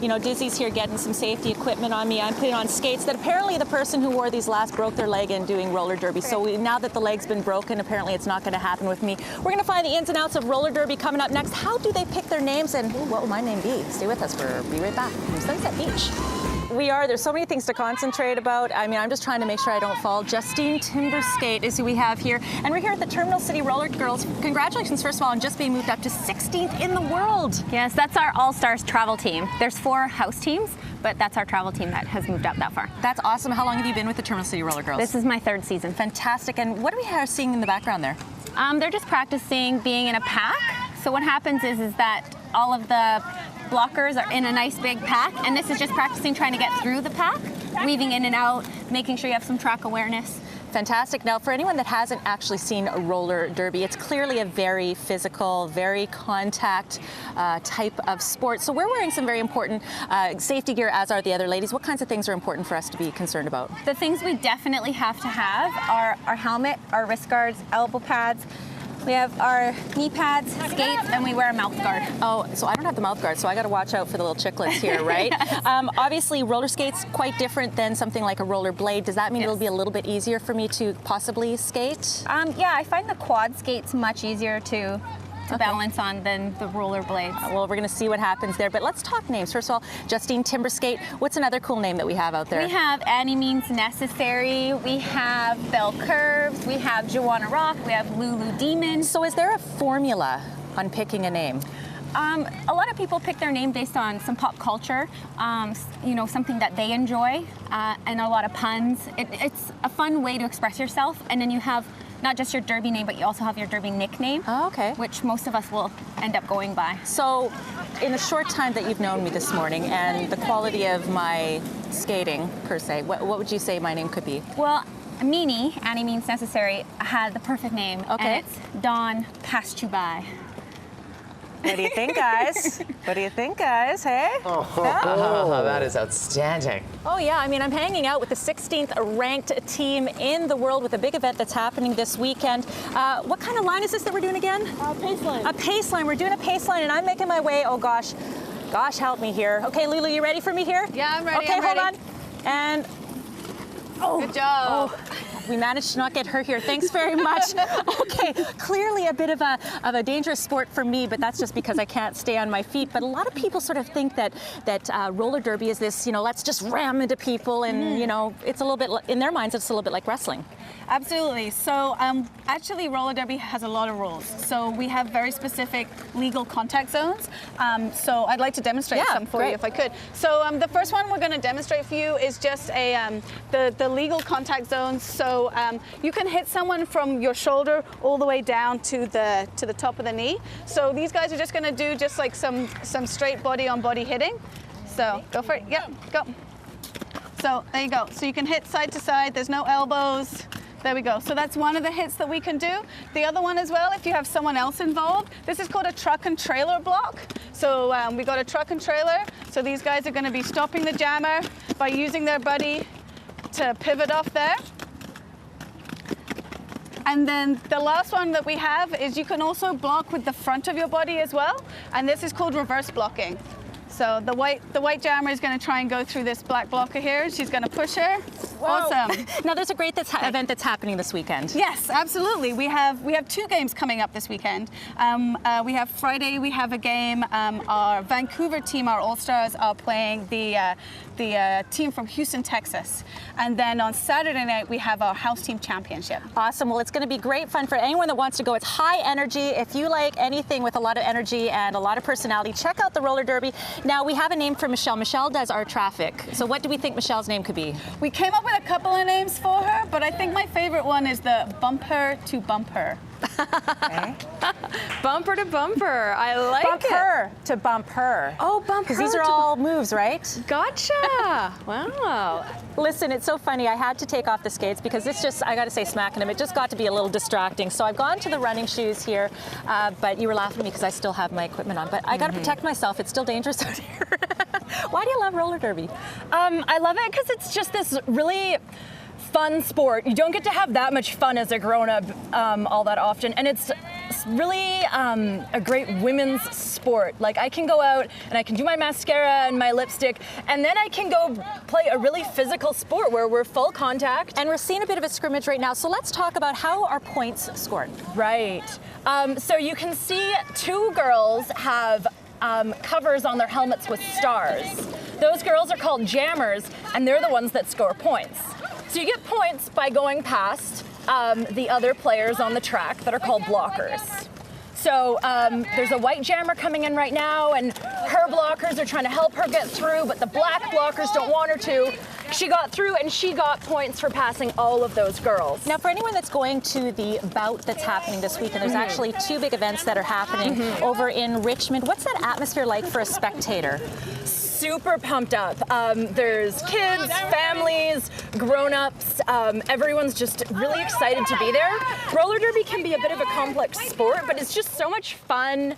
You know, Dizzy's here getting some safety equipment on me. I'm putting on skates that apparently the person who wore these last broke their leg in doing roller derby. So now that the leg's been broken, apparently it's not going to happen with me. We're going to find the ins and outs of roller derby coming up next. How do they pick their names, and what will my name be? Stay with us. We'll be right back from Sunset Beach. There's so many things to concentrate about. I mean, I'm just trying to make sure I don't fall. Justine Timberskate is who we have here. And we're here at the Terminal City Rollergirls. Congratulations, first of all, on just being moved up to 16th in the world. Yes, that's our All-Stars travel team. There's 4 house teams, but that's our travel team that has moved up that far. That's awesome. How long have you been with the Terminal City Rollergirls? This is my 3rd season. Fantastic. And what are we seeing in the background there? They're just practicing being in a pack. So what happens is that all of the blockers are in a nice big pack, and this is just practicing trying to get through the pack, weaving in and out, making sure you have some track awareness. Fantastic. Now, for anyone that hasn't actually seen a roller derby, it's clearly a very physical, very contact type of sport. So we're wearing some very important safety gear, as are the other ladies. What kinds of things are important for us to be concerned about? The things we definitely have to have are our helmet, our wrist guards, elbow pads. We have our knee pads, skates, and we wear a mouth guard. Oh, so I don't have the mouth guard, so I got to watch out for the little chiclets here, right? Yes. Obviously, roller skates quite different than something like a roller blade. Does that mean it'll be a little bit easier for me to possibly skate? Yeah, I find the quad skates much easier to balance on than the roller blades. Well, we're going to see what happens there, but let's talk names. First of all, Justine Timberskate. What's another cool name that we have out there? We have Any Means Necessary, we have Belle Curves, we have Joanna Rock, we have Lulu Demon. So is there a formula on picking a name? A lot of people pick their name based on some pop culture, you know, something that they enjoy, and a lot of puns. It's a fun way to express yourself, and then you have not just your derby name, but you also have your derby nickname, which most of us will end up going by. So in the short time that you've known me this morning and the quality of my skating, per se, what would you say my name could be? Well, Meanie, Any Means Necessary, had the perfect name, and it's Dawn past CHUBAI. What do you think, guys? What do you think, guys? Hey? Oh, that is outstanding. Oh, yeah. I mean, I'm hanging out with the 16th ranked team in the world with a big event that's happening this weekend. What kind of line is this that we're doing again? Pace line. A pace line. We're doing a pace line, and I'm making my way. Oh, gosh. Gosh, help me here. Okay, Lulu, you ready for me here? Yeah, I'm ready. Okay, hold on. And... Good job. Oh, we managed to not get hurt here. Thanks very much. Okay, clearly a bit of a dangerous sport for me, but that's just because I can't stay on my feet. But a lot of people sort of think that roller derby is this, you know, let's just ram into people, and you know, it's a little bit, in their minds, it's a little bit like wrestling. Absolutely. So actually roller derby has a lot of rules. So we have very specific legal contact zones. So I'd like to demonstrate some for you if I could. So the first one we're going to demonstrate for you is just the legal contact zones. So you can hit someone from your shoulder all the way down to the top of the knee. So these guys are just going to do just like some straight body on body hitting. So go for it. Yep, go. So there you go. So you can hit side to side. There's no elbows. There we go. So that's one of the hits that we can do. The other one as well, if you have someone else involved, this is called a truck and trailer block. So we got a truck and trailer. So these guys are going to be stopping the jammer by using their buddy to pivot off there. And then the last one that we have is you can also block with the front of your body as well. And this is called reverse blocking. So the white jammer is going to try and go through this black blocker here. She's going to push her. Whoa. Awesome. Now there's a great event that's happening this weekend. Yes, absolutely. We have 2 games coming up this weekend. We have Friday. We have a game. Our Vancouver team, our All-Stars, are playing the team from Houston, Texas. And then on Saturday night we have our house team championship. Awesome. Well, it's going to be great fun for anyone that wants to go. It's high energy. If you like anything with a lot of energy and a lot of personality, check out the roller derby. Now, we have a name for Michelle. Michelle does our traffic. So what do we think Michelle's name could be? We came up with a couple of names for her, but I think my favorite one is the bumper to bumper. Okay. Bumper to bumper. I like it. Bumper to bumper. Oh, bumper. Because these are all moves, right? Gotcha. Wow. Listen, it's so funny. I had to take off the skates because this just, I got to say, smacking them, it just got to be a little distracting. So I've gone to the running shoes here, but you were laughing at me because I still have my equipment on. But I got to protect myself. It's still dangerous out here. Why do you love roller derby? I love it because it's just this really fun sport. You don't get to have that much fun as a grown-up all that often, and it's really a great women's sport. Like I can go out and I can do my mascara and my lipstick, and then I can go play a really physical sport where we're full contact. And we're seeing a bit of a scrimmage right now, so let's talk about how are points scored. Right. So you can see two girls have covers on their helmets with stars. Those girls are called jammers, and they're the ones that score points. So you get points by going past the other players on the track that are called blockers. So there's a white jammer coming in right now, and her blockers are trying to help her get through, but the black blockers don't want her to. She got through, and she got points for passing all of those girls. Now, for anyone that's going to the bout that's happening this weekend, there's actually two big events that are happening over in Richmond. What's that atmosphere like for a spectator? Super pumped up. There's kids, families, grown-ups. Everyone's just really excited to be there. Roller derby can be a bit of a complex sport, but it's just so much fun.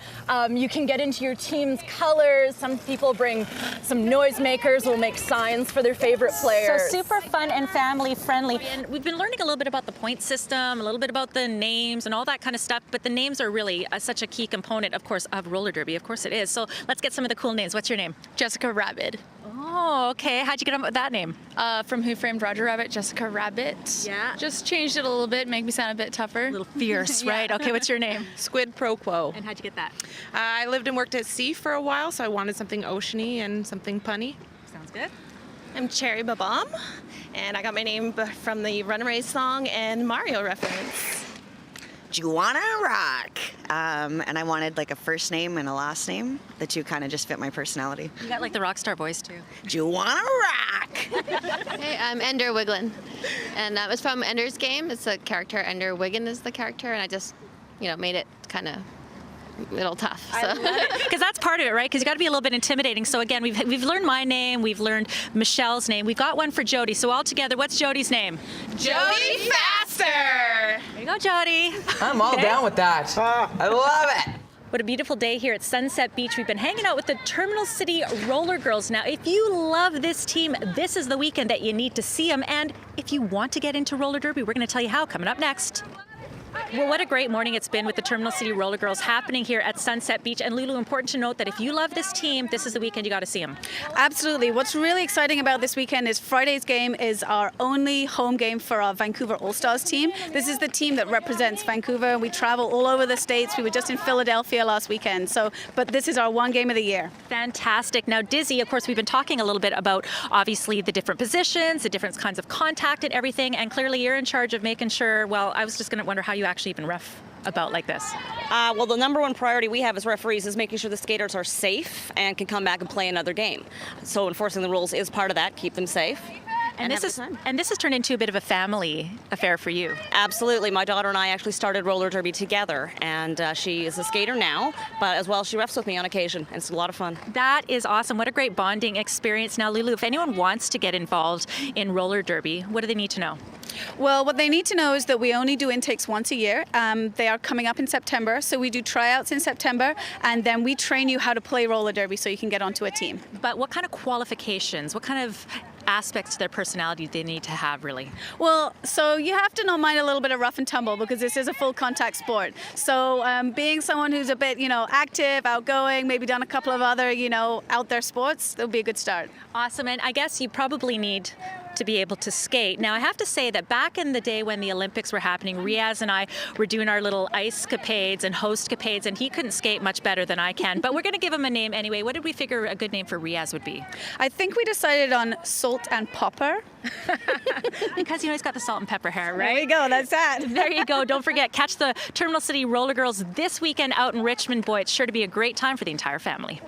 You can get into your team's colors. Some people bring some noisemakers, will make signs for their favorite players. So super fun and family friendly. And we've been learning a little bit about the point system, a little bit about the names and all that kind of stuff, but the names are really such a key component, of course, of roller derby. Of course it is. So let's get some of the cool names. What's your name? Jessica Rabbit. Oh, okay. How'd you get on with that name? From Who Framed Roger Rabbit, Jessica Rabbit. Yeah. Just changed it a little bit, make me sound a bit tougher. A little fierce, right? Okay, what's your name? Squid Pro Quo. And how'd you get that? I lived and worked at sea for a while, so I wanted something oceany and something punny. Sounds good. I'm Cherry Babam, and I got my name from the Runaway song and Mario reference. Juana Rock. And I wanted like a first name and a last name. The two kind of just fit my personality. You got like the rock star voice too. Juana Rock. Hey, I'm Ender Wiglin, and that was from Ender's Game. It's the character. Ender Wiggin is the character, and I just, made it kind of a little tough. So. Because that's part of it, right? Because you got to be a little bit intimidating. So again, we've learned my name, we've learned Michelle's name, we've got one for Jody. So all together, what's Jody's name? Jody Faster! There you go, Jody. I'm all down with that. I love it. What a beautiful day here at Sunset Beach. We've been hanging out with the Terminal City Rollergirls. Now, if you love this team, this is the weekend that you need to see them. And if you want to get into roller derby, we're going to tell you how coming up next. Well, what a great morning it's been with the Terminal City Rollergirls happening here at Sunset Beach. And Lulu, important to note that if you love this team, this is the weekend you got to see them. Absolutely. What's really exciting about this weekend is Friday's game is our only home game for our Vancouver All-Stars team. This is the team that represents Vancouver. We travel all over the States. We were just in Philadelphia last weekend. But this is our one game of the year. Fantastic. Now, Dizzy, of course, we've been talking a little bit about, obviously, the different positions, the different kinds of contact and everything. And clearly you're in charge of making sure, well, I was just going to wonder how you actually even ref about like this. Well, the number one priority we have as referees is making sure the skaters are safe and can come back and play another game. So enforcing the rules is part of that, keep them safe. And this has turned into a bit of a family affair for you. Absolutely. My daughter and I actually started roller derby together, and she is a skater now, but as well she refs with me on occasion, and it's a lot of fun. That is awesome. What a great bonding experience. Now, Lulu, if anyone wants to get involved in roller derby, what do they need to know? Well, what they need to know is that we only do intakes once a year. They are coming up in September, so we do tryouts in September, and then we train you how to play roller derby so you can get onto a team. But what kind of qualifications, what kind of aspects to their personality they need to have, really? Well, so you have to not mind a little bit of rough and tumble because this is a full contact sport. So being someone who's a bit, active, outgoing, maybe done a couple of other, out there sports, that'll be a good start. Awesome. And I guess you probably need to be able to skate. Now, I have to say that back in the day when the Olympics were happening, Riaz and I were doing our little ice-capades and host-capades, and he couldn't skate much better than I can. But we're going to give him a name anyway. What did we figure a good name for Riaz would be? I think we decided on Salt and Popper. Because he's got the salt and pepper hair, right? There you go, that's that. There you go. Don't forget, catch the Terminal City Rollergirls this weekend out in Richmond. Boy, it's sure to be a great time for the entire family.